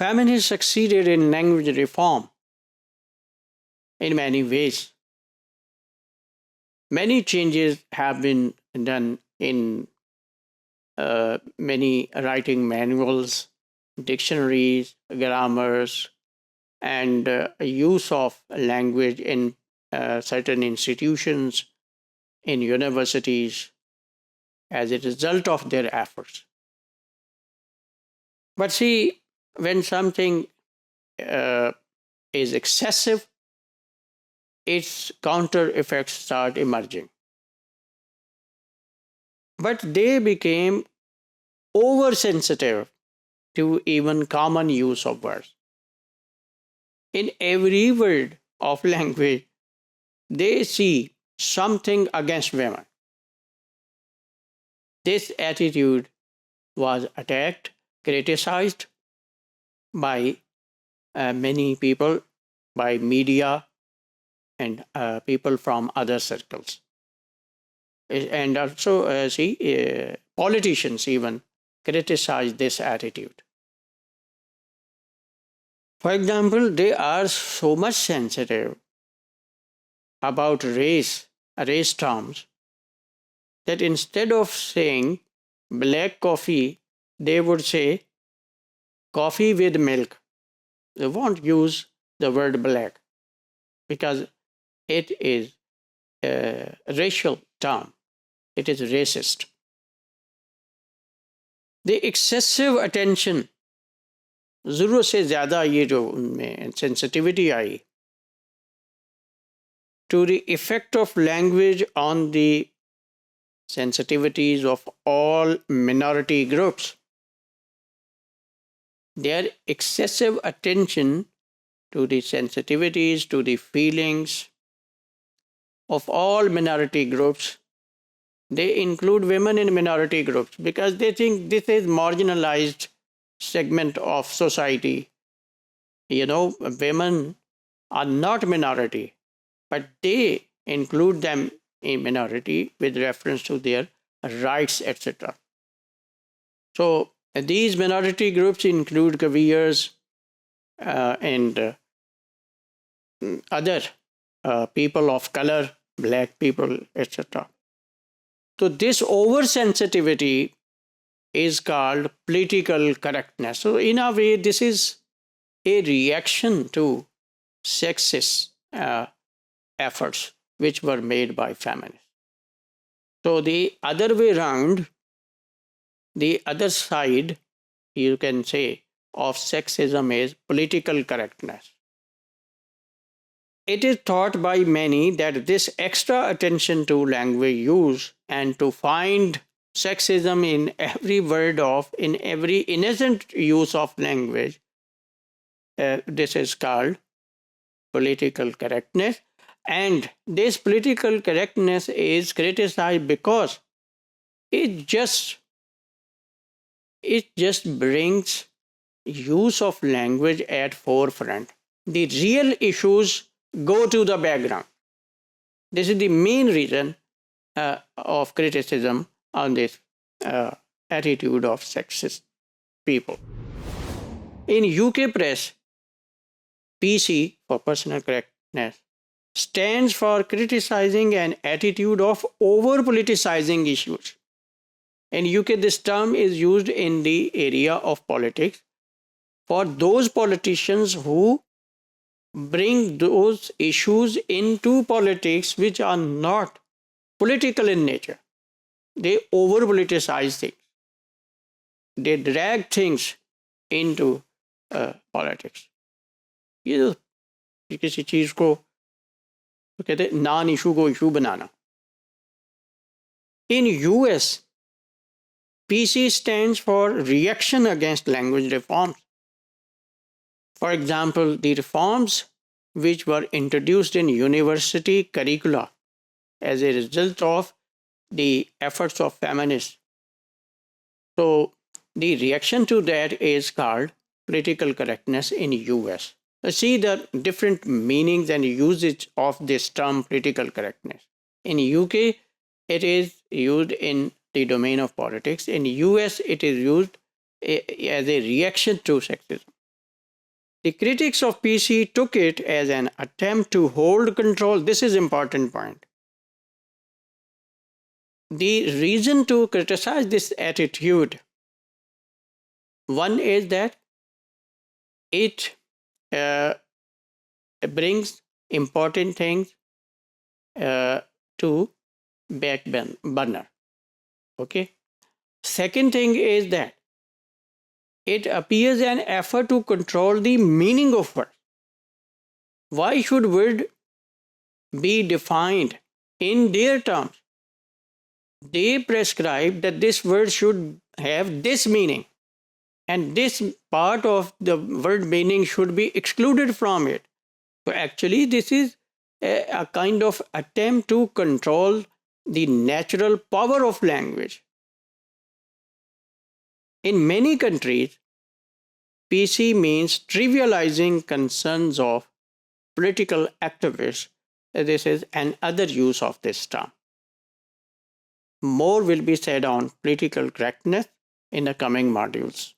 feminists succeeded in language reform in many ways. Many changes have been done in many writing manuals, dictionaries, grammars, and use of language in certain institutions, in universities, as a result of their efforts. But see, when something is excessive, its counter effects start emerging. But they became oversensitive to even common use of words. In every word of language, they see something against women. This attitude was attacked, criticized by many people, by media, and people from other circles. And also, politicians even criticize this attitude. For example, they are so much sensitive about race terms, that instead of saying black coffee, they would say coffee with milk. They won't use the word black because it is a racial term. It is racist. The excessive attention, ज़रूरत से ज़्यादा ये जो उनमें sensitivity I, to the effect of language on the sensitivities of all minority groups. Their excessive attention to the sensitivities, to the feelings of all minority groups. They include women in minority groups because they think this is marginalized segment of society. You know, women are not minority, but they include them in minority with reference to their rights, etc. So these minority groups include Kavirs and other people of color, black people, etc. So this oversensitivity is called political correctness. So in a way, this is a reaction to sexist efforts which were made by feminists. So the other way around, the other side, you can say, of sexism is political correctness. It is thought by many that this extra attention to language use and to find sexism in every word in every innocent use of language, this is called political correctness. And this political correctness is criticized because it just brings use of language at forefront. The real issues go to the background. This is the main reason of criticism on this attitude of sexist people. In UK press, PC, for personal correctness, stands for criticizing an attitude of over-politicizing issues. In UK, this term is used in the area of politics for those politicians who bring those issues into politics which are not political in nature. They over-politicize things. They drag things into politics. ये किसी चीज़ को तो कहते हैं non issue को issue banana. In US, PC stands for reaction against language reforms. For example, the reforms which were introduced in university curricula as a result of the efforts of feminists. So the reaction to that is called political correctness in US. See the different meanings and usage of this term political correctness. In UK, it is used in the domain of politics. In US, it is used as a reaction to sexism. The critics of PC took it as an attempt to hold control. This is an important point. The reason to criticize this attitude, one is that it brings important things to back burner. Okay. Second thing is that it appears an effort to control the meaning of words. Why should word be defined in their terms? They prescribe that this word should have this meaning, and this part of the word meaning should be excluded from it. So actually, this is a kind of attempt to control the natural power of language. In many countries, PC means trivializing concerns of political activists. This is another use of this term. More will be said on political correctness in the coming modules.